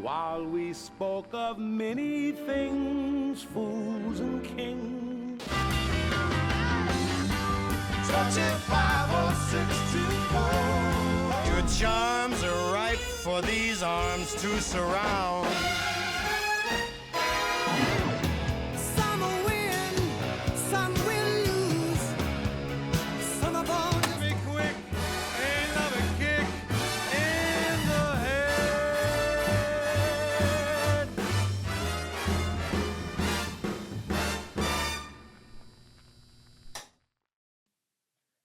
while we spoke of many things, fools and kings. Touch it 5 or 6 to go. Your charms are ripe for these arms to surround.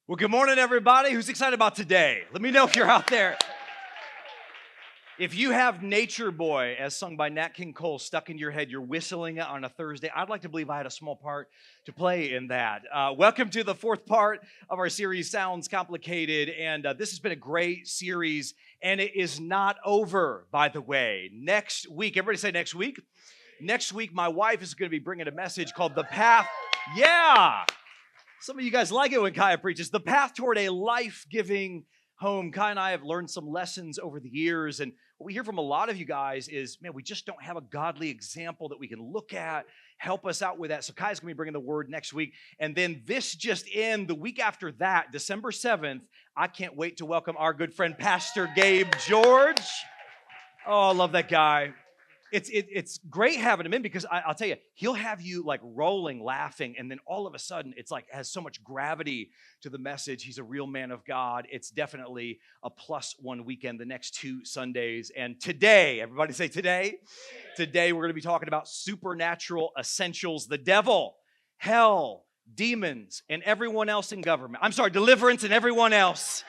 Well, good morning, everybody. Who's excited about today? Let me know if you're out there. If you have Nature Boy, as sung by Nat King Cole, stuck in your head, you're whistling it on a Thursday, I'd like to believe I had a small part to play in that. Welcome to the fourth part of our series, Sounds Complicated, and this has been a great series, and it is not over, by the way. Next week, everybody say next week? Next week, my wife is going to be bringing a message called The Path. Yeah! Some of you guys like it when Kaya preaches. The path toward a life-giving home. Kaya and I have learned some lessons over the years, and what we hear from a lot of you guys is, man, we just don't have a godly example that we can look at, help us out with that. So Kaya's going to be bringing the word next week. And then this just in, the week after that, December 7th, I can't wait to welcome our good friend, Pastor Gabe George. Oh, I love that guy. It's great having him in because I'll tell you, he'll have you like rolling, laughing, and then all of a sudden it's like has so much gravity to the message. He's a real man of God. It's definitely a +1 weekend, the next 2 Sundays. And today, everybody say today. Today we're going to be talking about supernatural essentials, the devil, hell, demons, and everyone else in government. I'm sorry, deliverance and everyone else.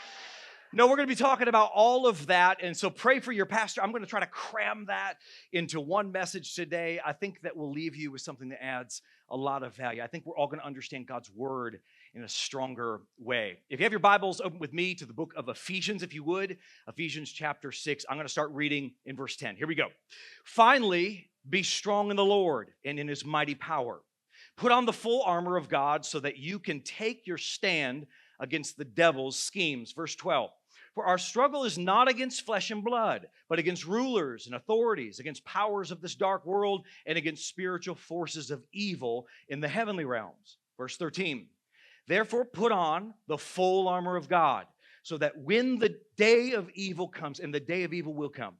No, we're going to be talking about all of that, and so pray for your pastor. I'm going to try to cram that into one message today. I think that will leave you with something that adds a lot of value. I think we're all going to understand God's word in a stronger way. If you have your Bibles, open with me to the book of Ephesians, if you would. Ephesians chapter 6. I'm going to start reading in verse 10. Here we go. Finally, be strong in the Lord and in his mighty power. Put on the full armor of God so that you can take your stand against the devil's schemes. Verse 12. For our struggle is not against flesh and blood, but against rulers and authorities, against powers of this dark world, and against spiritual forces of evil in the heavenly realms. Verse 13. Therefore put on the full armor of God, so that when the day of evil comes, and the day of evil will come,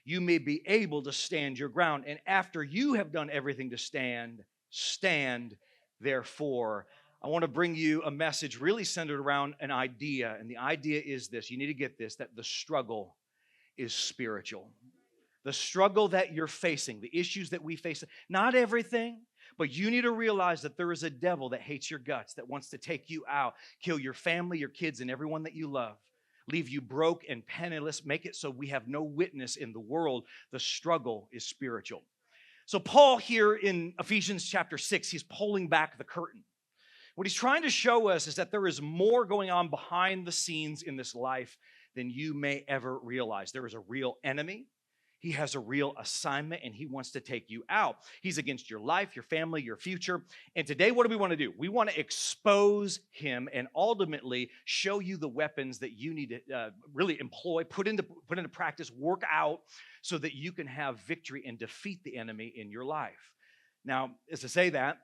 you may be able to stand your ground. And after you have done everything to stand, stand therefore. I want to bring you a message really centered around an idea, and the idea is this. You need to get this, that the struggle is spiritual. The struggle that you're facing, the issues that we face, not everything, but you need to realize that there is a devil that hates your guts, that wants to take you out, kill your family, your kids, and everyone that you love, leave you broke and penniless, make it so we have no witness in the world. The struggle is spiritual. So Paul here in Ephesians chapter 6, he's pulling back the curtain. What he's trying to show us is that there is more going on behind the scenes in this life than you may ever realize. There is a real enemy. He has a real assignment, and he wants to take you out. He's against your life, your family, your future. And today, what do we want to do? We want to expose him and ultimately show you the weapons that you need to really employ, put into practice, work out so that you can have victory and defeat the enemy in your life. Now, as I say that,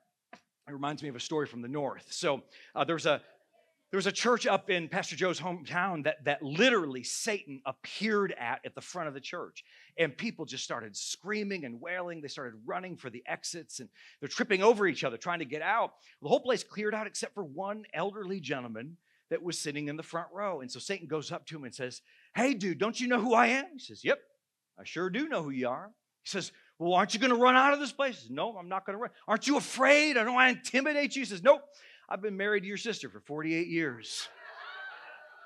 it reminds me of a story from the north. So there was a church up in Pastor Joe's hometown that literally Satan appeared at the front of the church. And people just started screaming and wailing. They started running for the exits, and they're tripping over each other, trying to get out. The whole place cleared out except for one elderly gentleman that was sitting in the front row. And so Satan goes up to him and says, "Hey, dude, don't you know who I am?" He says, "Yep, I sure do know who you are." He says, "Well, aren't you going to run out of this place?" He says, "No, I'm not going to run." "Aren't you afraid? I don't want to intimidate you." He says, "Nope, I've been married to your sister for 48 years.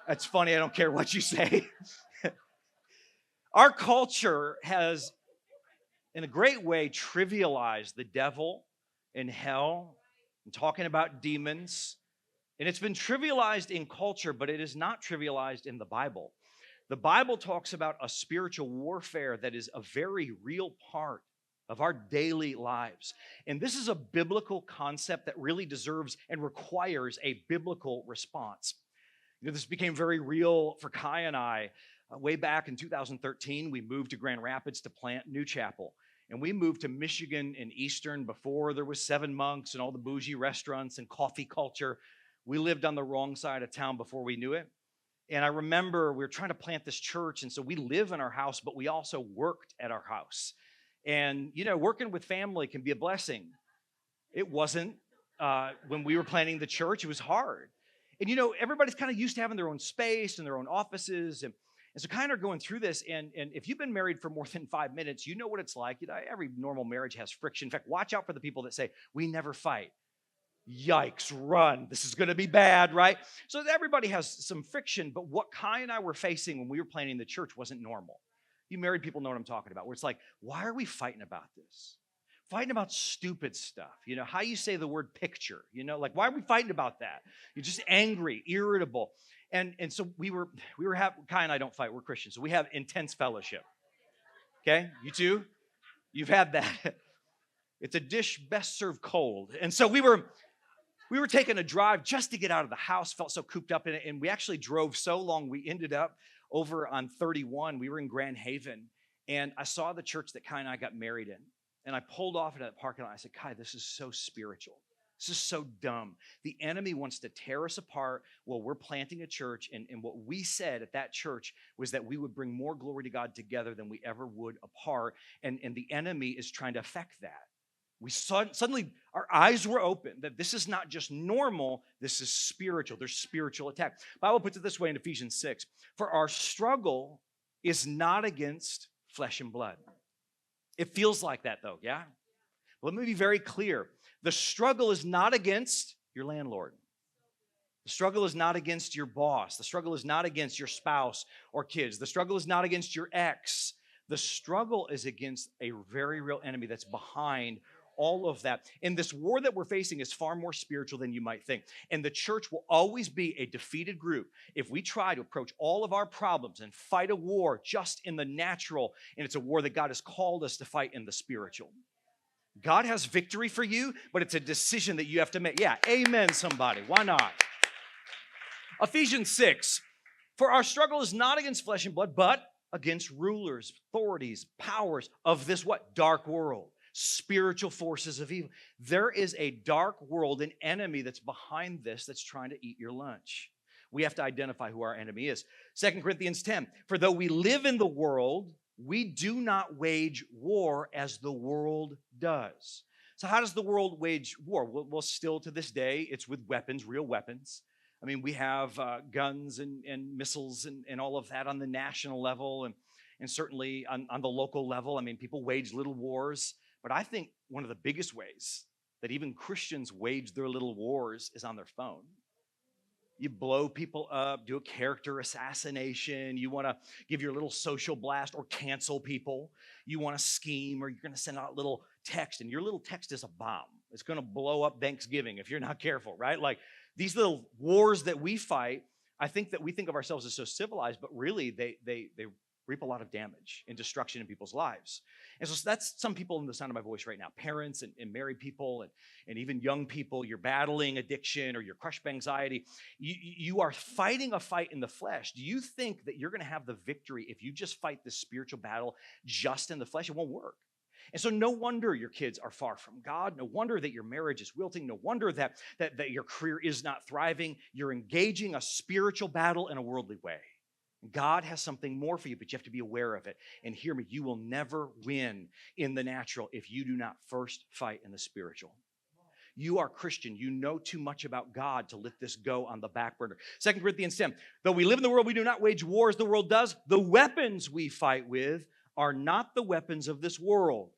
That's funny. I don't care what you say. Our culture has, in a great way, trivialized the devil and hell and talking about demons. And it's been trivialized in culture, but it is not trivialized in the Bible. The Bible talks about a spiritual warfare that is a very real part of our daily lives. And this is a biblical concept that really deserves and requires a biblical response. You know, this became very real for Kai and I Way back in 2013, we moved to Grand Rapids to plant New Chapel. And we moved to Michigan in Eastern before there was Seven Monks and all the bougie restaurants and coffee culture. We lived on the wrong side of town before we knew it. And I remember we were trying to plant this church. And so we live in our house, but we also worked at our house. And, working with family can be a blessing. It wasn't when we were planning the church. It was hard. And, everybody's kind of used to having their own space and their own offices. And so kind of going through this, and if you've been married for more than 5 minutes, you know what it's like. Every normal marriage has friction. In fact, watch out for the people that say, we never fight. Yikes, run. This is going to be bad, right? So everybody has some friction, but what Kai and I were facing when we were planning the church wasn't normal. You married people know what I'm talking about, where it's like, why are we fighting about this? Fighting about stupid stuff. How you say the word picture, like, why are we fighting about that? You're just angry, irritable. And so we were having, Kai and I don't fight, we're Christians, so we have intense fellowship. Okay, you too? You've had that. It's a dish best served cold. And so we were taking a drive just to get out of the house, felt so cooped up in it, and we actually drove so long, we ended up over on 31. We were in Grand Haven, and I saw the church that Kai and I got married in. And I pulled off into that parking lot. I said, Kai, this is so spiritual. This is so dumb. The enemy wants to tear us apart while we're planting a church. And what we said at that church was that we would bring more glory to God together than we ever would apart. And the enemy is trying to affect that. We suddenly, our eyes were open that this is not just normal, this is spiritual. There's spiritual attack. The Bible puts it this way in Ephesians 6. For our struggle is not against flesh and blood. It feels like that though, yeah? Well, let me be very clear. The struggle is not against your landlord. The struggle is not against your boss. The struggle is not against your spouse or kids. The struggle is not against your ex. The struggle is against a very real enemy that's behind all of that. And this war that we're facing is far more spiritual than you might think. And the church will always be a defeated group if we try to approach all of our problems and fight a war just in the natural. And it's a war that God has called us to fight in the spiritual. God has victory for you, but it's a decision that you have to make. Yeah, amen, somebody. Why not? Ephesians 6. For our struggle is not against flesh and blood, but against rulers, authorities, powers of this what? Dark world. Spiritual forces of evil. There is a dark world, an enemy that's behind this that's trying to eat your lunch. We have to identify who our enemy is. 2 Corinthians 10. For though we live in the world, we do not wage war as the world does. So how does the world wage war? Well, still to this day, it's with weapons, real weapons. I mean, we have guns and missiles and all of that on the national level and certainly on the local level. I mean, people wage little wars. But I think one of the biggest ways that even Christians wage their little wars is on their phone. You blow people up, do a character assassination. You want to give your little social blast or cancel people. You want to scheme, or you're going to send out little text, and your little text is a bomb. It's going to blow up Thanksgiving if you're not careful, right? Like these little wars that we fight, I think that we think of ourselves as so civilized, but really they reap a lot of damage and destruction in people's lives. And so that's some people in the sound of my voice right now, parents and married people and even young people. You're battling addiction or you're crushed by anxiety. You are fighting a fight in the flesh. Do you think that you're going to have the victory if you just fight this spiritual battle just in the flesh? It won't work. And so no wonder your kids are far from God. No wonder that your marriage is wilting. No wonder that your career is not thriving. You're engaging a spiritual battle in a worldly way. God has something more for you, but you have to be aware of it. And hear me, you will never win in the natural if you do not first fight in the spiritual. You are Christian. You know too much about God to let this go on the back burner. 2 Corinthians 10, though we live in the world, we do not wage war as the world does. The weapons we fight with are not the weapons of this world.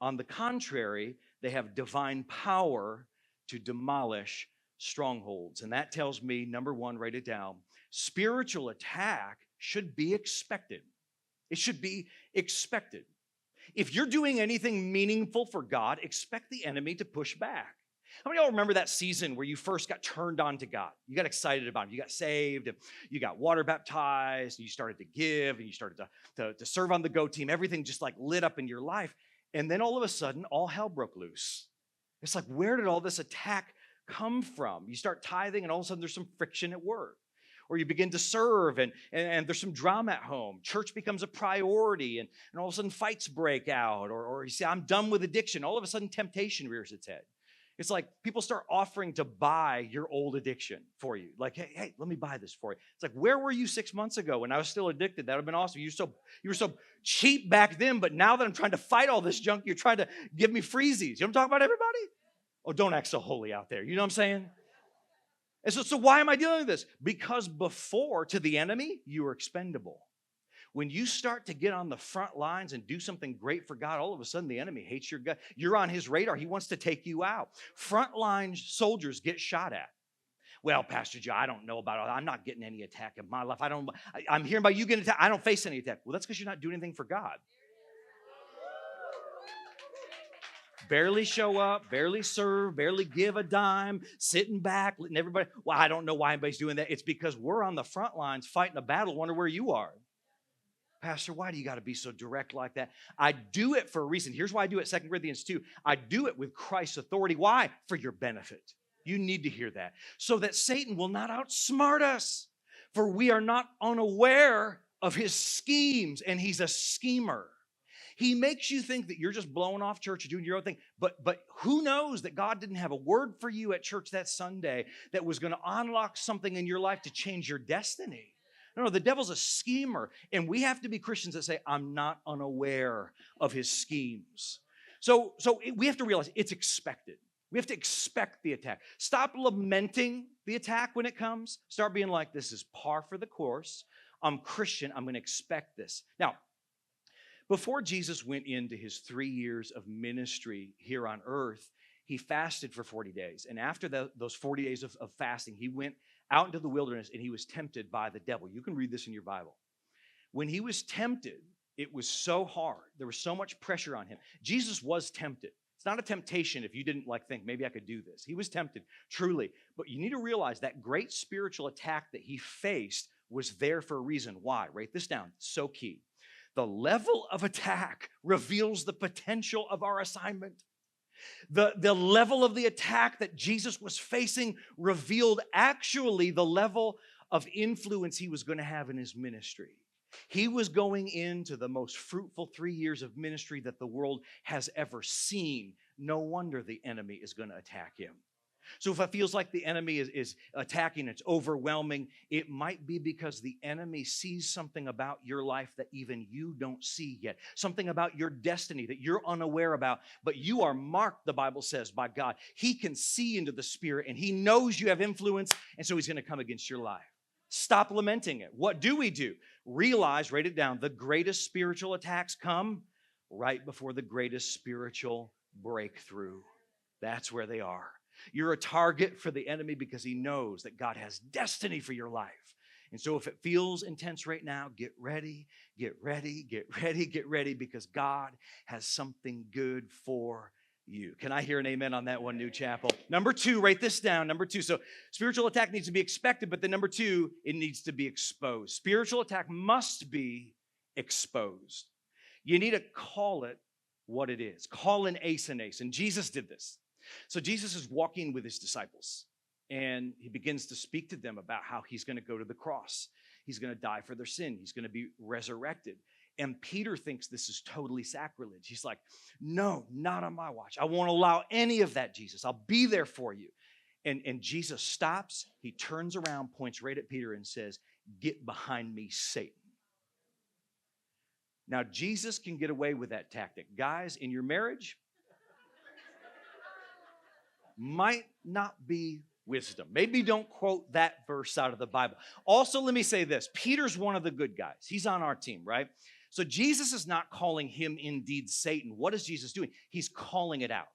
On the contrary, they have divine power to demolish strongholds. And that tells me, number one, write it down. Spiritual attack should be expected. It should be expected. If you're doing anything meaningful for God, expect the enemy to push back. How many of y'all remember that season where you first got turned on to God? You got excited about him. You got saved, and you got water baptized, and you started to give, and you started to serve on the Go team. Everything just like lit up in your life. And then all of a sudden, all hell broke loose. It's like, where did all this attack come from? You start tithing, and all of a sudden there's some friction at work. or you begin to serve and there's some drama at home. Church becomes a priority and all of a sudden fights break out, or you say, I'm done with addiction. All of a sudden temptation rears its head. It's like people start offering to buy your old addiction for you. Like, hey, let me buy this for you. It's like, where were you 6 months ago when I was still addicted? That would have been awesome. You were so cheap back then, but now that I'm trying to fight all this junk, you're trying to give me freezies. You know what I'm talking about, everybody? Oh, don't act so holy out there. You know what I'm saying? And so why am I dealing with this? Because before, to the enemy, you were expendable. When you start to get on the front lines and do something great for God, all of a sudden the enemy hates your gut. You're on his radar. He wants to take you out. Frontline soldiers get shot at. Well, Pastor Joe, I don't know about it. I'm not getting any attack in my life. I'm hearing about you getting attacked. I don't face any attack. Well, that's because you're not doing anything for God. Barely show up, barely serve, barely give a dime, sitting back, letting everybody. Well, I don't know why anybody's doing that. It's because we're on the front lines fighting a battle. Wonder where you are. Pastor, why do you got to be so direct like that? I do it for a reason. Here's why I do it, 2 Corinthians 2. I do it with Christ's authority. Why? For your benefit. You need to hear that. So that Satan will not outsmart us. For we are not unaware of his schemes, and he's a schemer. He makes you think that you're just blowing off church, doing your own thing. But who knows that God didn't have a word for you at church that Sunday that was going to unlock something in your life to change your destiny? No, the devil's a schemer, and we have to be Christians that say, I'm not unaware of his schemes. So we have to realize it's expected. We have to expect the attack. Stop lamenting the attack when it comes. Start being like, this is par for the course. I'm Christian. I'm going to expect this. Now, before Jesus went into his 3 years of ministry here on earth, he fasted for 40 days. And after those 40 days of fasting, he went out into the wilderness and he was tempted by the devil. You can read this in your Bible. When he was tempted, it was so hard. There was so much pressure on him. Jesus was tempted. It's not a temptation if you didn't think, maybe I could do this. He was tempted, truly. But you need to realize that great spiritual attack that he faced was there for a reason. Why? Write this down. It's so key. The level of attack reveals the potential of our assignment. The level of the attack that Jesus was facing revealed actually the level of influence he was going to have in his ministry. He was going into the most fruitful 3 years of ministry that the world has ever seen. No wonder the enemy is going to attack him. So if it feels like the enemy is attacking, it's overwhelming, it might be because the enemy sees something about your life that even you don't see yet. Something about your destiny that you're unaware about, but you are marked, the Bible says, by God. He can see into the spirit, and he knows you have influence, and so he's going to come against your life. Stop lamenting it. What do we do? Realize, write it down, the greatest spiritual attacks come right before the greatest spiritual breakthrough. That's where they are. You're a target for the enemy because he knows that God has destiny for your life. And so if it feels intense right now, get ready, get ready, get ready, get ready, because God has something good for you. Can I hear an amen on that one, New Chapel? Number 2, write this down. Number 2. So spiritual attack needs to be expected, but then number 2, it needs to be exposed. Spiritual attack must be exposed. You need to call it what it is. Call an ace an ace. And Jesus did this. So Jesus is walking with his disciples, and he begins to speak to them about how he's going to go to the cross. He's going to die for their sin. He's going to be resurrected. And Peter thinks this is totally sacrilege. He's like, no, not on my watch. I won't allow any of that, Jesus. I'll be there for you. And Jesus stops. He turns around, points right at Peter and says, get behind me, Satan. Now, Jesus can get away with that tactic. Guys, in your marriage, might not be wisdom. Maybe don't quote that verse out of the Bible. Also, let me say this. Peter's one of the good guys. He's on our team, right? So Jesus is not calling him indeed Satan. What is Jesus doing? He's calling it out.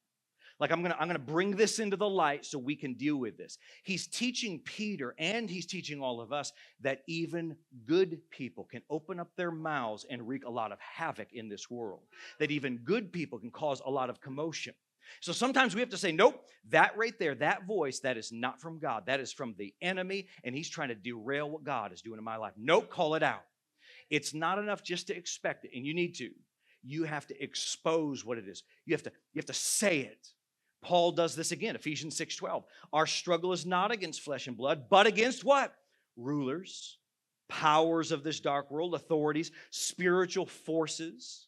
Like, I'm gonna bring this into the light so we can deal with this. He's teaching Peter, and he's teaching all of us, that even good people can open up their mouths and wreak a lot of havoc in this world. That even good people can cause a lot of commotion. So sometimes we have to say, nope, that right there, that voice, that is not from God. That is from the enemy, and he's trying to derail what God is doing in my life. Nope, call it out. It's not enough just to expect it, and you need to. You have to expose what it is. You have to say it. Paul does this again, Ephesians 6:12. Our struggle is not against flesh and blood, but against what? rulers, powers of this dark world, authorities, spiritual forces.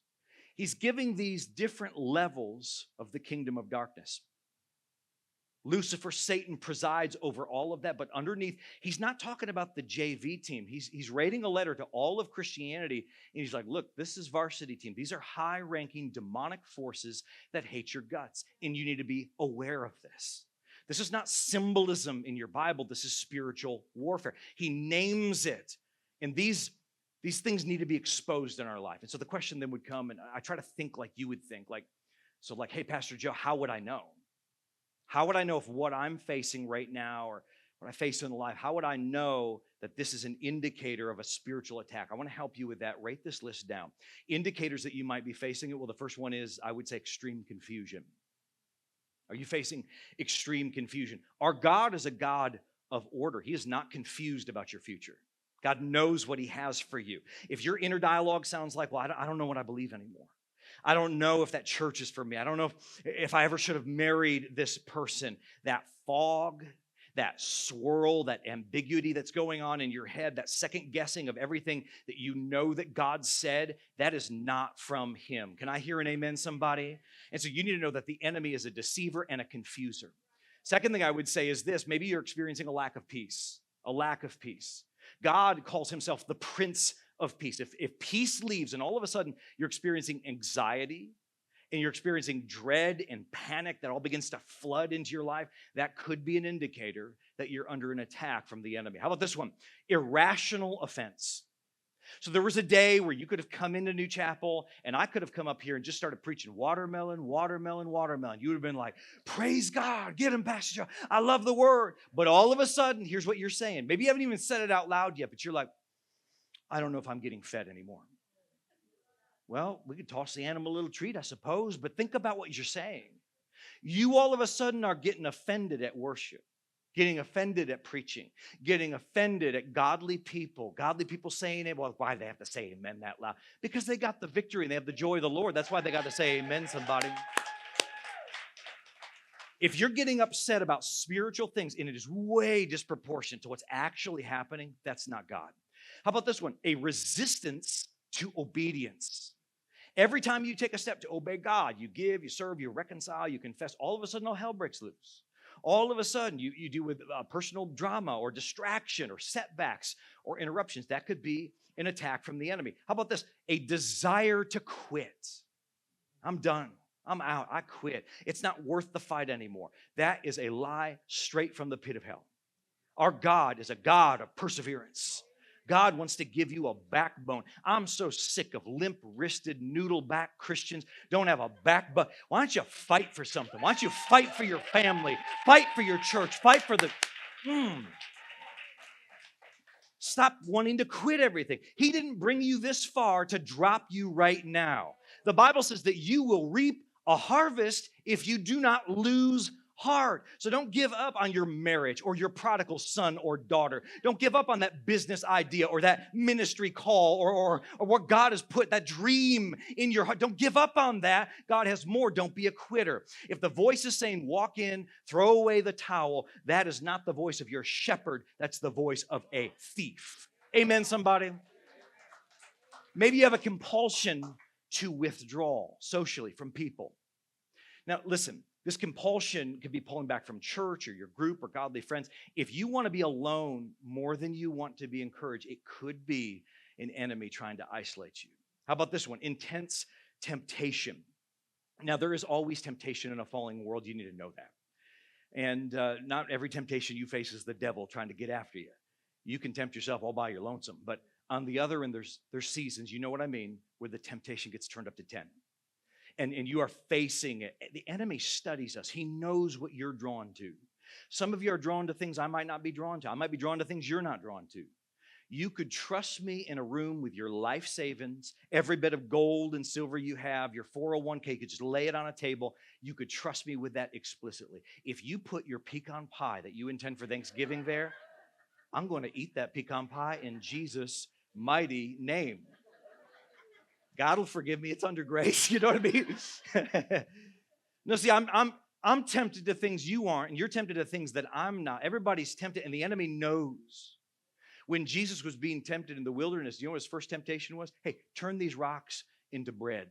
He's giving these different levels of the kingdom of darkness. Lucifer, Satan, presides over all of that, but underneath, he's not talking about the JV team. He's writing a letter to all of Christianity, and he's like, look, this is varsity team. These are high-ranking demonic forces that hate your guts, and you need to be aware of this. This is not symbolism in your Bible. This is spiritual warfare. He names it, and these things need to be exposed in our life. And so the question then would come, and I try to think like you would think, like, hey, Pastor Joe, how would I know? How would I know if what I'm facing right now or what I face in life, how would I know that this is an indicator of a spiritual attack? I want to help you with that. Write this list down. Indicators that you might be facing it. Well, the first one is, I would say, extreme confusion. Are you facing extreme confusion? Our God is a God of order. He is not confused about your future. God knows what he has for you. If your inner dialogue sounds like, well, I don't know what I believe anymore. I don't know if that church is for me. I don't know if I ever should have married this person. That fog, that swirl, that ambiguity that's going on in your head, that second guessing of everything that you know that God said, that is not from him. Can I hear an amen, somebody? And so you need to know that the enemy is a deceiver and a confuser. Second thing I would say is this. Maybe you're experiencing a lack of peace. A lack of peace. God calls himself the Prince of Peace. If peace leaves and all of a sudden you're experiencing anxiety and you're experiencing dread and panic that all begins to flood into your life, that could be an indicator that you're under an attack from the enemy. How about this one? Irrational offense. So there was a day where you could have come into New Chapel and I could have come up here and just started preaching watermelon, watermelon, watermelon. You would have been like, praise God, get him, Pastor Joe. I love the word. But all of a sudden, here's what you're saying. Maybe you haven't even said it out loud yet, but you're like, I don't know if I'm getting fed anymore. Well, we could toss the animal a little treat, I suppose, but think about what you're saying. You all of a sudden are getting offended at worship, getting offended at preaching, getting offended at godly people saying it. Well, why do they have to say amen that loud? Because they got the victory and they have the joy of the Lord. That's why they got to say amen, somebody. If you're getting upset about spiritual things and it is way disproportionate to what's actually happening, that's not God. How about this one? A resistance to obedience. Every time you take a step to obey God, you give, you serve, you reconcile, you confess, all of a sudden all hell breaks loose. All of a sudden you deal with personal drama or distraction or setbacks or interruptions. That could be an attack from the enemy. How about this? A desire to quit. I'm done. I'm out. I quit. It's not worth the fight anymore. That is a lie straight from the pit of hell. Our God is a God of perseverance. God wants to give you a backbone. I'm so sick of limp-wristed, noodle-back Christians. Don't have a backbone. Why don't you fight for something? Why don't you fight for your family? Fight for your church. Fight for the... Stop wanting to quit everything. He didn't bring you this far to drop you right now. The Bible says that you will reap a harvest if you do not lose heart. So don't give up on your marriage or your prodigal son or daughter. Don't give up on that business idea or that ministry call or what God has put, that dream in your heart. Don't give up on that. God has more. Don't be a quitter. If the voice is saying, walk in, throw away the towel, that is not the voice of your shepherd. That's the voice of a thief. Amen, somebody? Maybe you have a compulsion to withdraw socially from people. Now, listen. This compulsion could be pulling back from church or your group or godly friends. If you want to be alone more than you want to be encouraged, it could be an enemy trying to isolate you. How about this one? Intense temptation. Now, there is always temptation in a falling world. You need to know that. And not every temptation you face is the devil trying to get after you. You can tempt yourself all by your lonesome. But on the other end, there's seasons, you know what I mean, where the temptation gets turned up to 10. And you are facing it. The enemy studies us. He knows what you're drawn to. Some of you are drawn to things I might not be drawn to. I might be drawn to things you're not drawn to. You could trust me in a room with your life savings, every bit of gold and silver you have, your 401k, you could just lay it on a table. You could trust me with that explicitly. If you put your pecan pie that you intend for Thanksgiving there, I'm going to eat that pecan pie in Jesus' mighty name. God will forgive me. It's under grace. You know what I mean? No, see, I'm tempted to things you aren't, and you're tempted to things that I'm not. Everybody's tempted, and the enemy knows. When Jesus was being tempted in the wilderness, you know what his first temptation was? Hey, turn these rocks into bread.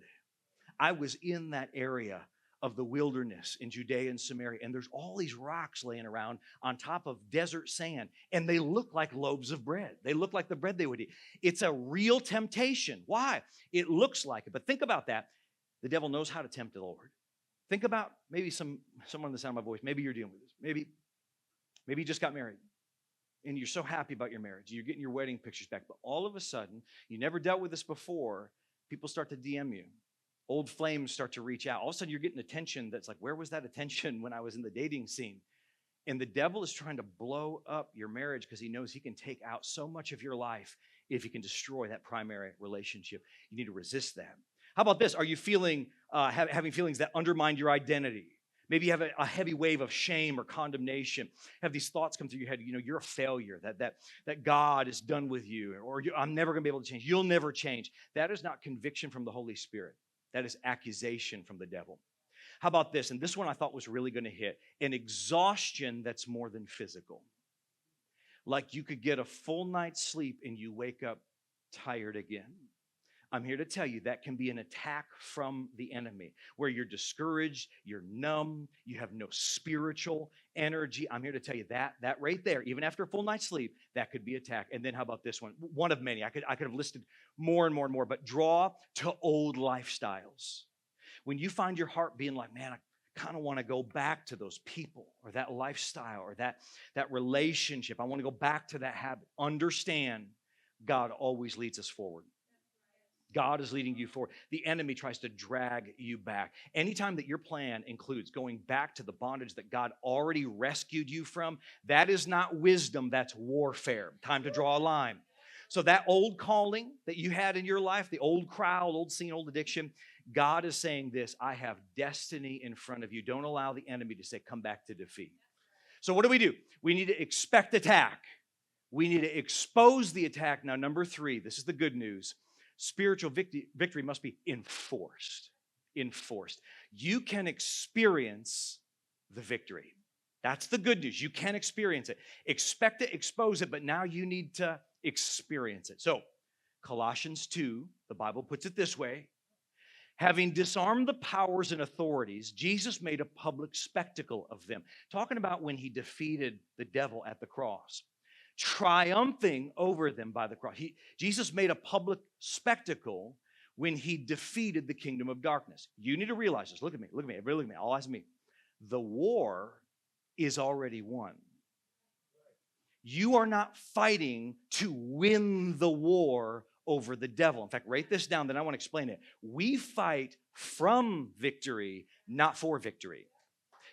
I was in that area of the wilderness in Judea and Samaria, and there's all these rocks laying around on top of desert sand, and they look like loaves of bread. They look like the bread they would eat. It's a real temptation. Why? It looks like it. But think about that. The devil knows how to tempt the Lord. Think about maybe someone in the sound of my voice. Maybe you're dealing with this. Maybe you just got married, and you're so happy about your marriage. You're getting your wedding pictures back, but all of a sudden, you never dealt with this before, people start to DM you. Old flames start to reach out. All of a sudden, you're getting attention that's like, where was that attention when I was in the dating scene? And the devil is trying to blow up your marriage because he knows he can take out so much of your life if he can destroy that primary relationship. You need to resist that. How about this? Are you feeling having feelings that undermine your identity? Maybe you have a heavy wave of shame or condemnation. Have these thoughts come through your head, you're a failure, that God is done with you, or I'm never going to be able to change. You'll never change. That is not conviction from the Holy Spirit. That is accusation from the devil. How about this? And this one I thought was really going to hit. An exhaustion that's more than physical. Like you could get a full night's sleep and you wake up tired again. I'm here to tell you that can be an attack from the enemy, where you're discouraged, you're numb, you have no spiritual energy. I'm here to tell you that right there, even after a full night's sleep, that could be attack. And then how about this one? One of many. I could have listed more and more and more, but draw to old lifestyles. When you find your heart being like, man, I kind of want to go back to those people or that lifestyle or that relationship. I want to go back to that habit. Understand, God always leads us forward. God is leading you forward. The enemy tries to drag you back. Anytime that your plan includes going back to the bondage that God already rescued you from, that is not wisdom, that's warfare. Time to draw a line. So that old calling that you had in your life, the old crowd, old scene, old addiction, God is saying this, I have destiny in front of you. Don't allow the enemy to say, come back to defeat. So what do? We need to expect attack. We need to expose the attack. Now, number 3, this is the good news. Spiritual victory must be enforced. Enforced. You can experience the victory. That's the good news. You can experience it. Expect it, expose it, but now you need to experience it. So, Colossians 2, the Bible puts it this way. Having disarmed the powers and authorities, Jesus made a public spectacle of them. Talking about when he defeated the devil at the cross. Triumphing over them by the cross. Jesus made a public spectacle when he defeated the kingdom of darkness. You need to realize this. Look at me. Everybody look at me. All eyes on me. The war is already won. You are not fighting to win the war over the devil. In fact, write this down, then I want to explain it. We fight from victory, not for victory.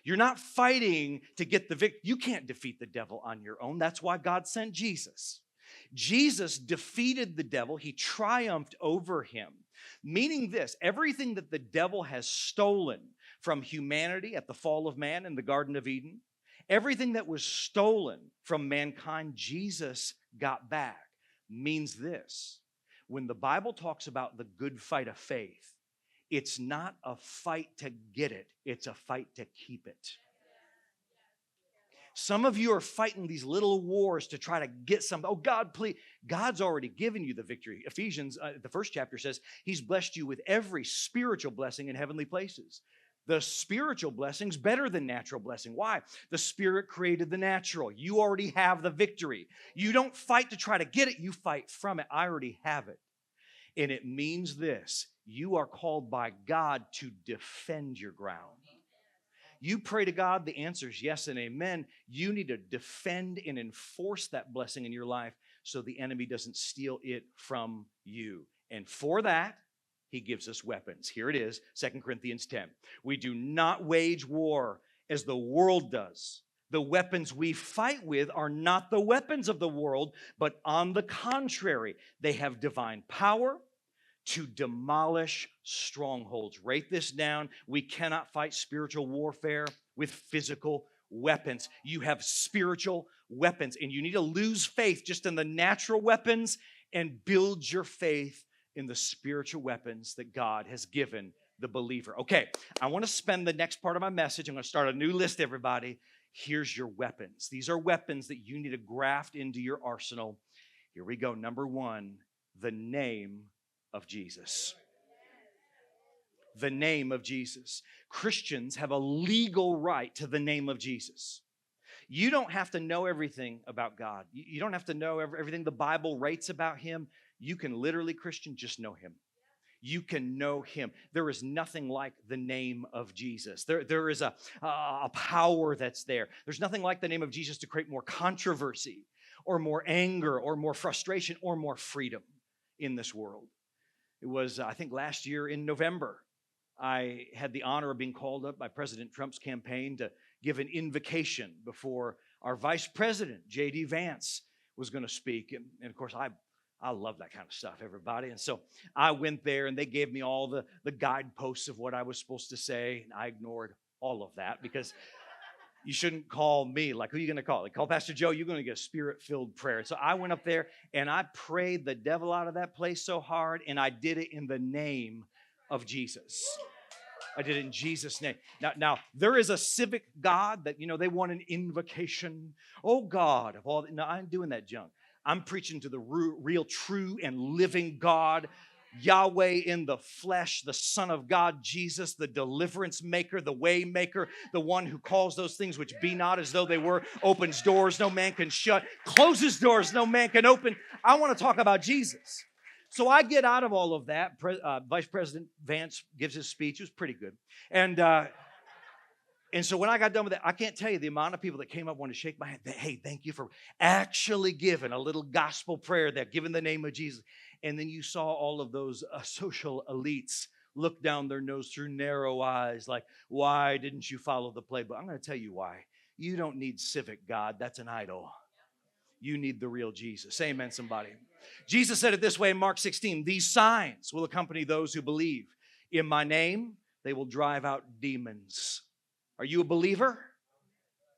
You're not fighting to get the victory. You can't defeat the devil on your own. That's why God sent Jesus. Jesus defeated the devil. He triumphed over him. Meaning this, everything that the devil has stolen from humanity at the fall of man in the Garden of Eden, everything that was stolen from mankind, Jesus got back. Means this, when the Bible talks about the good fight of faith, it's not a fight to get it, it's a fight to keep it. Some of you are fighting these little wars to try to get something. Oh, God, please. God's already given you the victory. Ephesians, the first chapter says, he's blessed you with every spiritual blessing in heavenly places. The spiritual blessing's better than natural blessing. Why? The Spirit created the natural. You already have the victory. You don't fight to try to get it, you fight from it. I already have it. And it means this, you are called by God to defend your ground. You pray to God, the answer is yes and amen. You need to defend and enforce that blessing in your life so the enemy doesn't steal it from you. And for that, he gives us weapons. Here it is, 2 Corinthians 10. We do not wage war as the world does. The weapons we fight with are not the weapons of the world, but on the contrary, they have divine power to demolish strongholds. Write this down. We cannot fight spiritual warfare with physical weapons. You have spiritual weapons, and you need to lose faith just in the natural weapons and build your faith in the spiritual weapons that God has given the believer. Okay, I want to spend the next part of my message. I'm going to start a new list, everybody. Here's your weapons. These are weapons that you need to graft into your arsenal. Here we go. Number one, the name of Jesus. The name of Jesus. Christians have a legal right to the name of Jesus. You don't have to know everything about God. You don't have to know everything the Bible writes about him. You can literally, Christian, just know him. You can know him. There is nothing like the name of Jesus. There is a power that's there. There's nothing like the name of Jesus to create more controversy or more anger or more frustration or more freedom in this world. It was, I think, last year in November, I had the honor of being called up by President Trump's campaign to give an invocation before our Vice President, J.D. Vance, was going to speak. And of course, I love that kind of stuff, everybody. And so I went there, and they gave me all the guideposts of what I was supposed to say. And I ignored all of that because you shouldn't call me. Like, who are you going to call? Like, call Pastor Joe. You're going to get a spirit-filled prayer. So I went up there, and I prayed the devil out of that place so hard, and I did it in the name of Jesus. I did it in Jesus' name. Now there is a civic God that, they want an invocation. Oh, God. Of all. No, I'm doing that junk. I'm preaching to the real, true, and living God, Yahweh in the flesh, the Son of God, Jesus, the deliverance maker, the way maker, the one who calls those things which be not as though they were, opens doors no man can shut, closes doors no man can open. I want to talk about Jesus. So I get out of all of that. Vice President Vance gives his speech. It was pretty good. And so when I got done with that, I can't tell you the amount of people that came up wanted to shake my hand. Hey, thank you for actually giving a little gospel prayer there, giving the name of Jesus. And then you saw all of those social elites look down their nose through narrow eyes like, why didn't you follow the playbook? I'm going to tell you why. You don't need civic God. That's an idol. You need the real Jesus. Say amen, somebody. Jesus said it this way in Mark 16. These signs will accompany those who believe. In my name, they will drive out demons. Are you a believer?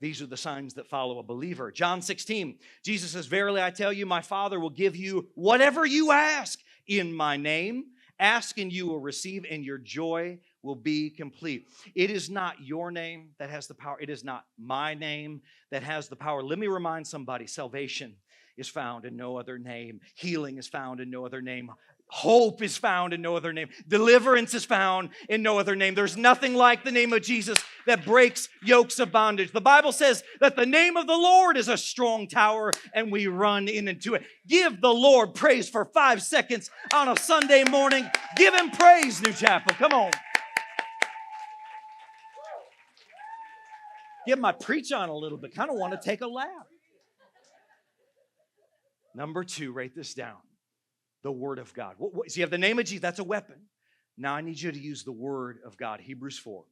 These are the signs that follow a believer. John 16, Jesus says, verily I tell you, my Father will give you whatever you ask in my name. Ask and you will receive, and your joy will be complete. It is not your name that has the power. It is not my name that has the power. Let me remind somebody, salvation is found in no other name. Healing is found in no other name. Hope is found in no other name. Deliverance is found in no other name. There's nothing like the name of Jesus that breaks yokes of bondage. The Bible says that the name of the Lord is a strong tower, and we run in into it. Give the Lord praise for 5 seconds on a Sunday morning. Give him praise, New Chapel. Come on. Get my preach on a little bit. Kind of want to take a lap. Number 2, write this down. The Word of God. So you have the name of Jesus. That's a weapon. Now I need you to use the Word of God. Hebrews 4.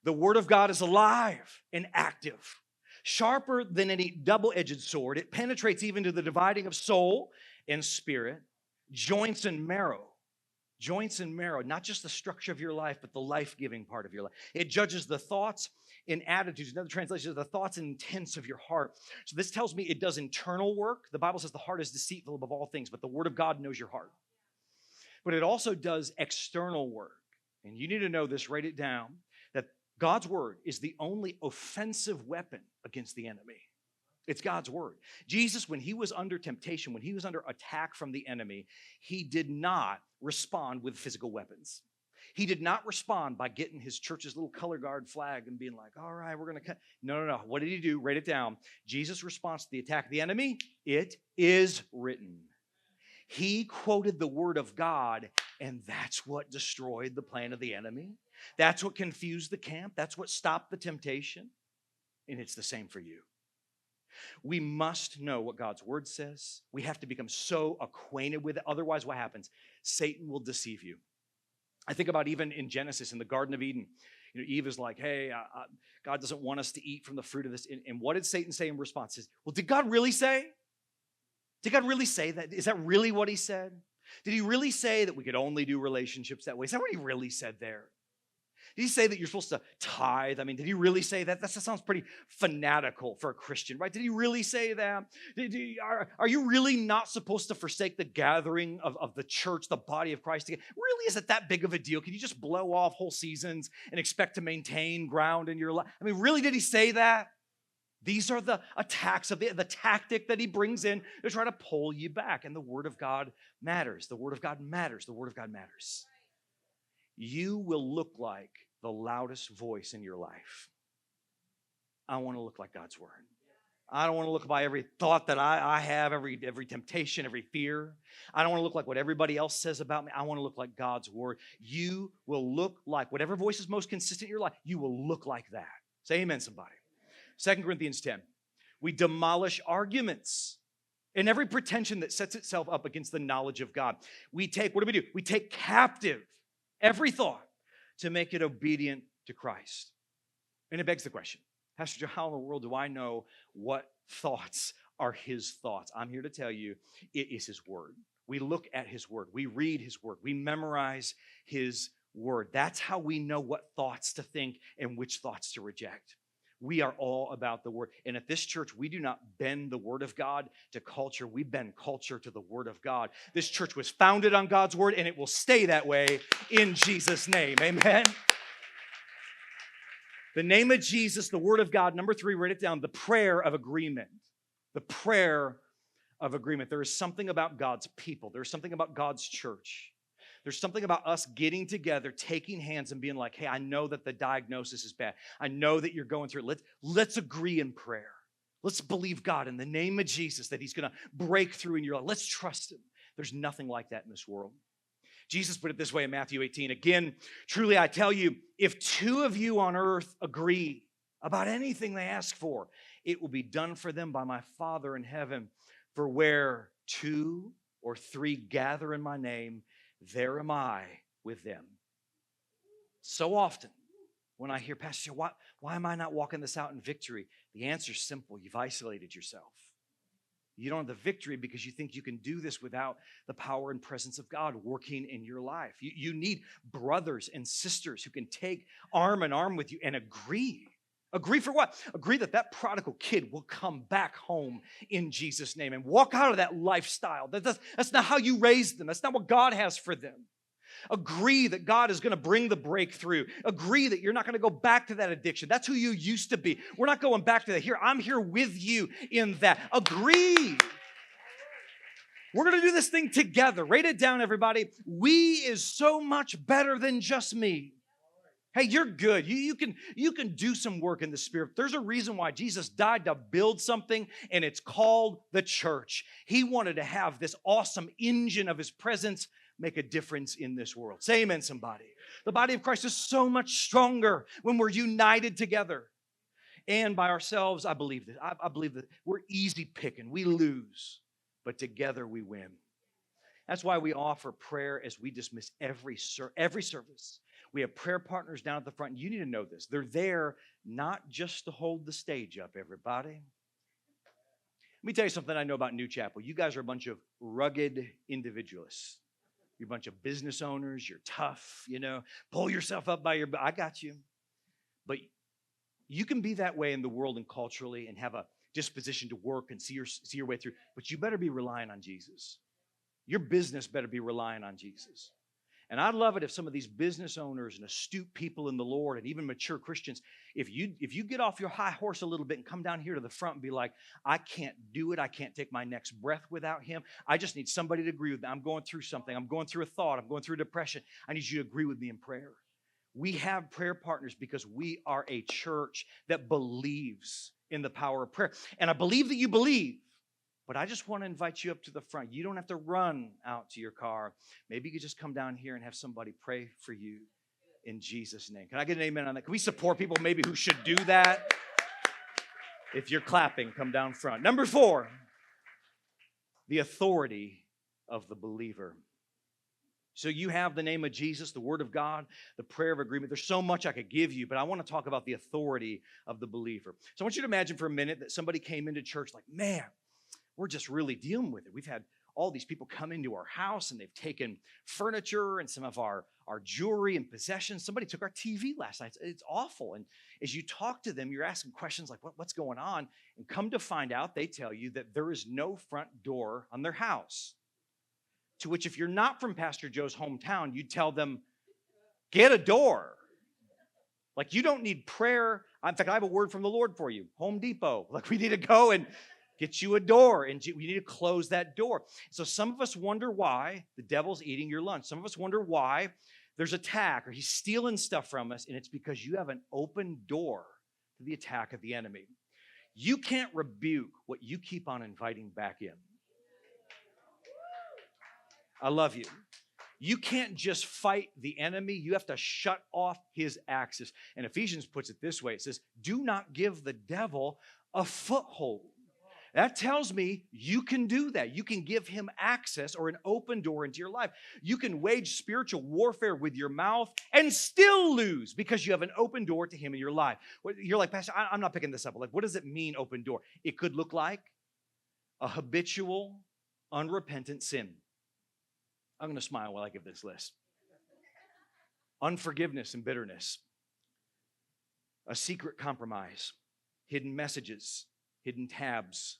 The Word of God is alive and active, sharper than any double-edged sword. It penetrates even to the dividing of soul and spirit, joints and marrow. Joints and marrow, not just the structure of your life, but the life-giving part of your life. It judges the thoughts and attitudes. Another translation is the thoughts and intents of your heart. So this tells me it does internal work. The Bible says the heart is deceitful above all things, but the Word of God knows your heart. But it also does external work. And you need to know this, write it down, that God's Word is the only offensive weapon against the enemy. It's God's Word. Jesus, when he was under temptation, when he was under attack from the enemy, he did not respond with physical weapons. He did not respond by getting his church's little color guard flag and being like, all right, we're going to cut. No. What did he do? Write it down. Jesus' response to the attack of the enemy, it is written. He quoted the Word of God, and that's what destroyed the plan of the enemy. That's what confused the camp. That's what stopped the temptation. And it's the same for you. We must know what God's Word says. We have to become so acquainted with it. Otherwise, what happens? Satan will deceive you. I think about even in Genesis, in the Garden of Eden. Eve is like, hey, God doesn't want us to eat from the fruit of this. And what did Satan say in response? He says, well, did God really say? Did God really say that? Is that really what he said? Did he really say that we could only do relationships that way? Is that what he really said there? Did he say that you're supposed to tithe? I mean, did he really say that? That sounds pretty fanatical for a Christian, right? Did he really say that? Are you really not supposed to forsake the gathering of the church, the body of Christ together? Really, is it that big of a deal? Can you just blow off whole seasons and expect to maintain ground in your life? I mean, really, did he say that? These are the attacks of the tactic that he brings in to try to pull you back. And the Word of God matters. The Word of God matters. The Word of God matters. You will look like the loudest voice in your life. I want to look like God's Word. I don't want to look by every thought that I have, every temptation, every fear. I don't want to look like what everybody else says about me. I want to look like God's Word. You will look like, whatever voice is most consistent in your life, you will look like that. Say amen, somebody. 2 Corinthians 10. We demolish arguments and every pretension that sets itself up against the knowledge of God. We take, what do? We take captive every thought to make it obedient to Christ. And it begs the question, Pastor Joe, how in the world do I know what thoughts are his thoughts? I'm here to tell you, it is his word. We look at his word. We read his word. We memorize his word. That's how we know what thoughts to think and which thoughts to reject. We are all about the word. And at this church, we do not bend the word of God to culture. We bend culture to the word of God. This church was founded on God's word, and it will stay that way in Jesus' name. Amen. The name of Jesus, the word of God. Number 3, write it down, the prayer of agreement. The prayer of agreement. There is something about God's people. There's something about God's church. There's something about us getting together, taking hands and being like, hey, I know that the diagnosis is bad. I know that you're going through it. Let's agree in prayer. Let's believe God in the name of Jesus that he's going to break through in your life. Let's trust him. There's nothing like that in this world. Jesus put it this way in Matthew 18. Again, truly I tell you, if 2 of you on earth agree about anything they ask for, it will be done for them by my Father in heaven. For where 2 or 3 gather in my name, there am I with them. So often when I hear, Pastor, why am I not walking this out in victory? The answer is simple. You've isolated yourself. You don't have the victory because you think you can do this without the power and presence of God working in your life. You need brothers and sisters who can take arm in arm with you and agree. Agree for what? Agree that that prodigal kid will come back home in Jesus' name and walk out of that lifestyle. That's not how you raised them. That's not what God has for them. Agree that God is going to bring the breakthrough. Agree that you're not going to go back to that addiction. That's who you used to be. We're not going back to that. Here, I'm here with you in that. Agree. We're going to do this thing together. Write it down, everybody. We is so much better than just me. Hey, you're good. You can do some work in the Spirit. There's a reason why Jesus died to build something, and it's called the church. He wanted to have this awesome engine of his presence make a difference in this world. Say amen, somebody. The body of Christ is so much stronger when we're united together. And by ourselves, I believe that. I believe that we're easy picking. We lose, but together we win. That's why we offer prayer as we dismiss every service. We have prayer partners down at the front. You need to know this. They're there not just to hold the stage up, everybody. Let me tell you something I know about New Chapel. You guys are a bunch of rugged individualists. You're a bunch of business owners. You're tough, Pull yourself up by your... I got you. But you can be that way in the world and culturally and have a disposition to work and see your way through. But you better be relying on Jesus. Your business better be relying on Jesus. And I'd love it if some of these business owners and astute people in the Lord and even mature Christians, if you get off your high horse a little bit and come down here to the front and be like, I can't do it. I can't take my next breath without him. I just need somebody to agree with me. I'm going through something. I'm going through a thought. I'm going through depression. I need you to agree with me in prayer. We have prayer partners because we are a church that believes in the power of prayer. And I believe that you believe. But I just want to invite you up to the front. You don't have to run out to your car. Maybe you could just come down here and have somebody pray for you in Jesus' name. Can I get an amen on that? Can we support people maybe who should do that? If you're clapping, come down front. Number 4, the authority of the believer. So you have the name of Jesus, the Word of God, the prayer of agreement. There's so much I could give you, but I want to talk about the authority of the believer. So I want you to imagine for a minute that somebody came into church like, man, we're just really dealing with it. We've had all these people come into our house and they've taken furniture and some of our jewelry and possessions. Somebody took our TV last night. It's awful. And as you talk to them, you're asking questions like, what's going on? And come to find out, they tell you that there is no front door on their house. To which if you're not from Pastor Joe's hometown, you'd tell them, get a door. Like you don't need prayer. In fact, I have a word from the Lord for you. Home Depot. Like, we need to go and get you a door, and we need to close that door. So some of us wonder why the devil's eating your lunch. Some of us wonder why there's attack or he's stealing stuff from us, and it's because you have an open door to the attack of the enemy. You can't rebuke what you keep on inviting back in. I love you. You can't just fight the enemy. You have to shut off his access. And Ephesians puts it this way. It says, do not give the devil a foothold. That tells me you can do that. You can give him access or an open door into your life. You can wage spiritual warfare with your mouth and still lose because you have an open door to him in your life. You're like, Pastor, I'm not picking this up. Like, what does it mean, open door? It could look like a habitual, unrepentant sin. I'm going to smile while I give this list. Unforgiveness and bitterness. A secret compromise. Hidden messages. Hidden tabs.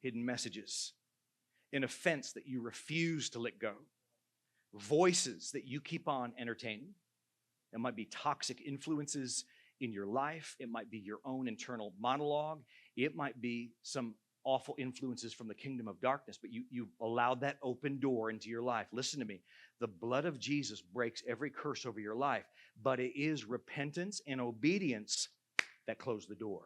Hidden messages. An offense that you refuse to let go. Voices that you keep on entertaining. It might be toxic influences in your life. It might be your own internal monologue. It might be some awful influences from the kingdom of darkness, but you allowed that open door into your life. Listen to me. The blood of Jesus breaks every curse over your life, but it is repentance and obedience that close the door.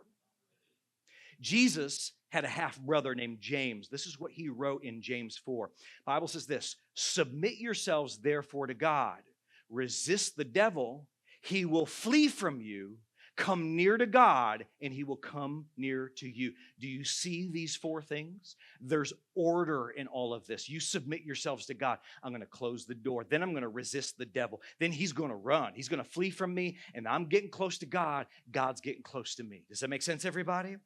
Jesus had a half-brother named James. This is what he wrote in James 4. The Bible says this, submit yourselves therefore to God. Resist the devil, he will flee from you. Come near to God, and he will come near to you. Do you see these four things? There's order in all of this. You submit yourselves to God. I'm going to close the door. Then I'm going to resist the devil. Then he's going to run. He's going to flee from me, and I'm getting close to God. God's getting close to me. Does that make sense, everybody?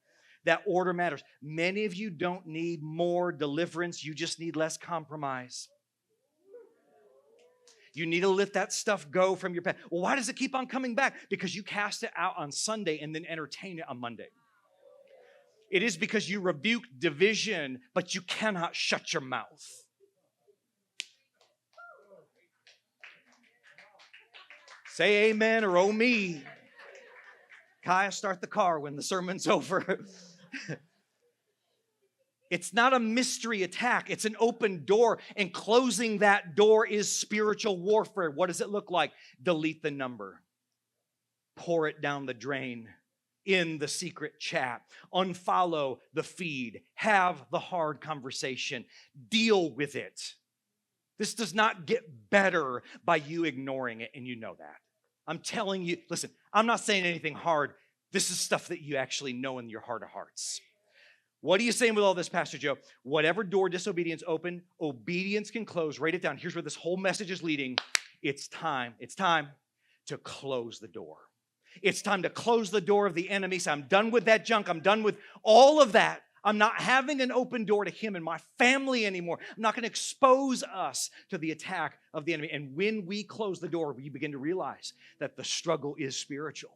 That order matters. Many of you don't need more deliverance. You just need less compromise. You need to let that stuff go from your past. Well, why does it keep on coming back? Because you cast it out on Sunday and then entertain it on Monday. It is because you rebuke division, but you cannot shut your mouth. Say amen or oh me. Kaya, start the car when the sermon's over. It's not a mystery attack. It's an open door, and closing that door is spiritual warfare. What does it look like? Delete the number. Pour it down the drain in the secret chat. Unfollow the feed. Have the hard conversation. Deal with it. This does not get better by you ignoring it, and you know that. I'm telling you, listen, I'm not saying anything hard. This is stuff that you actually know in your heart of hearts. What are you saying with all this, Pastor Joe? Whatever door disobedience open, obedience can close. Write it down. Here's where this whole message is leading. It's time to close the door. It's time to close the door of the enemy. So I'm done with that junk. I'm done with all of that. I'm not having an open door to him and my family anymore. I'm not going to expose us to the attack of the enemy. And when we close the door, we begin to realize that the struggle is spiritual.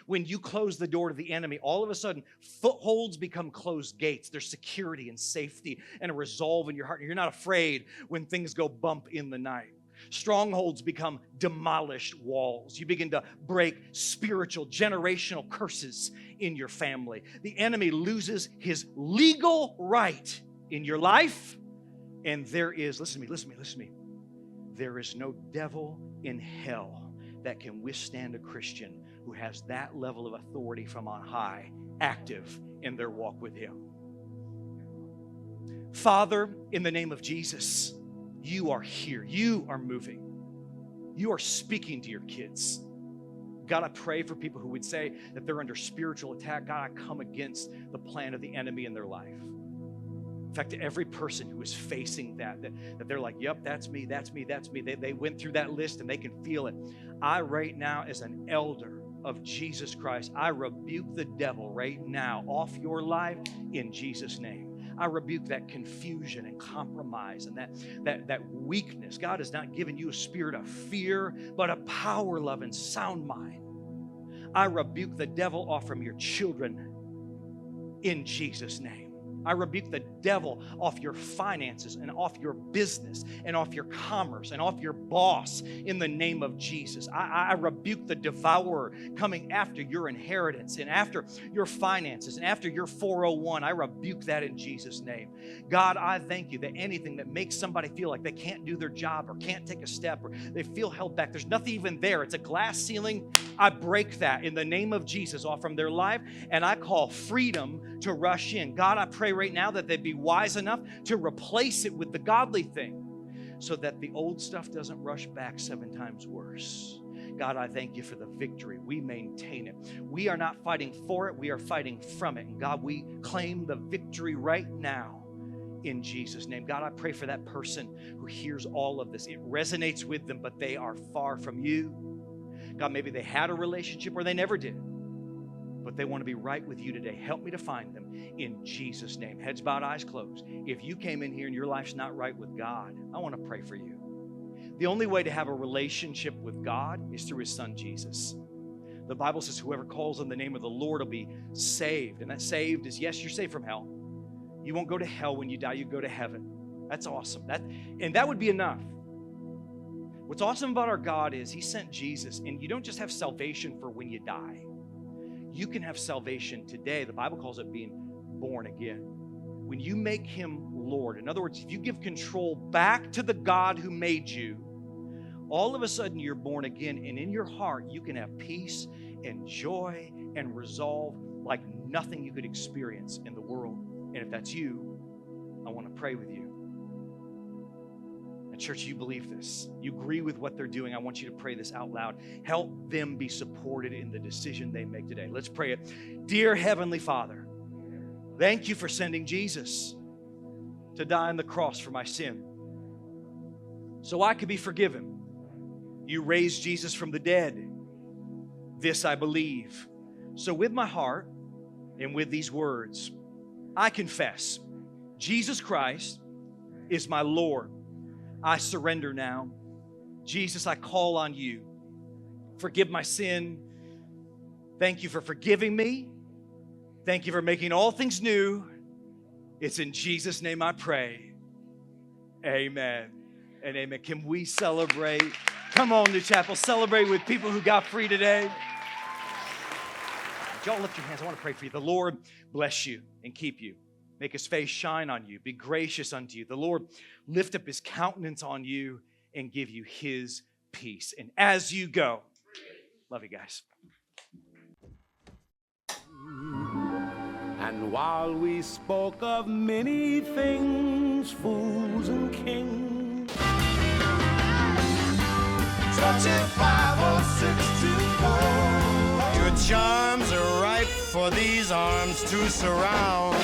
When you close the door to the enemy, all of a sudden, footholds become closed gates. There's security and safety and a resolve in your heart. You're not afraid when things go bump in the night. Strongholds become demolished walls. You begin to break spiritual, generational curses in your family. The enemy loses his legal right in your life. And there is, listen to me. There is no devil in hell that can withstand a Christian who has that level of authority from on high, active in their walk with him. Father, in the name of Jesus, you are here. You are moving. You are speaking to your kids. God, I pray for people who would say that they're under spiritual attack. God, I come against the plan of the enemy in their life. In fact, to every person who is facing that they're like, yep, that's me. They went through that list and they can feel it. I right now, as an elder of Jesus Christ, I rebuke the devil right now off your life in Jesus' name. I rebuke that confusion and compromise and that weakness. God has not given you a spirit of fear, but a power, love, and sound mind. I rebuke the devil off from your children in Jesus' name. I rebuke the devil off your finances and off your business and off your commerce and off your boss in the name of Jesus. I rebuke the devourer coming after your inheritance and after your finances and after your 401. I rebuke that in Jesus' name. God, I thank you that anything that makes somebody feel like they can't do their job or can't take a step or they feel held back, there's nothing even there. It's a glass ceiling. I break that in the name of Jesus off from their life, and I call freedom to rush in. God, I pray right now that they'd be wise enough to replace it with the godly thing so that the old stuff doesn't rush back 7 times worse. God, I thank you for the victory. We maintain it. We are not fighting for it. We are fighting from it. And God, we claim the victory right now in Jesus' name. God, I pray for that person who hears all of this. It resonates with them, but they are far from you. God, maybe they had a relationship or they never did, but they want to be right with you today. Help me to find them in Jesus' name. Heads bowed, eyes closed. If you came in here and your life's not right with God, I want to pray for you. The only way to have a relationship with God is through His Son, Jesus. The Bible says whoever calls on the name of the Lord will be saved. And that saved is, yes, you're saved from hell. You won't go to hell when you die. You go to heaven. That's awesome. That would be enough. What's awesome about our God is He sent Jesus, and you don't just have salvation for when you die. You can have salvation today. The Bible calls it being born again. When you make Him Lord, in other words, if you give control back to the God who made you, all of a sudden you're born again, and in your heart you can have peace and joy and resolve like nothing you could experience in the world. And if that's you, I want to pray with you. And church, you believe this. You agree with what they're doing. I want you to pray this out loud. Help them be supported in the decision they make today. Let's pray it. Dear Heavenly Father, thank you for sending Jesus to die on the cross for my sin so I could be forgiven. You raised Jesus from the dead. This I believe. So with my heart and with these words, I confess Jesus Christ is my Lord. I surrender now. Jesus, I call on you. Forgive my sin. Thank you for forgiving me. Thank you for making all things new. It's in Jesus' name I pray. Amen and amen. Can we celebrate? Come on, New Chapel. Celebrate with people who got free today. Y'all lift your hands. I want to pray for you. The Lord bless you and keep you. Make His face shine on you. Be gracious unto you. The Lord lift up His countenance on you and give you His peace. And as you go, love you guys. And while we spoke of many things, fools and kings, Touching 50624. Your charms are ripe for these arms to surround.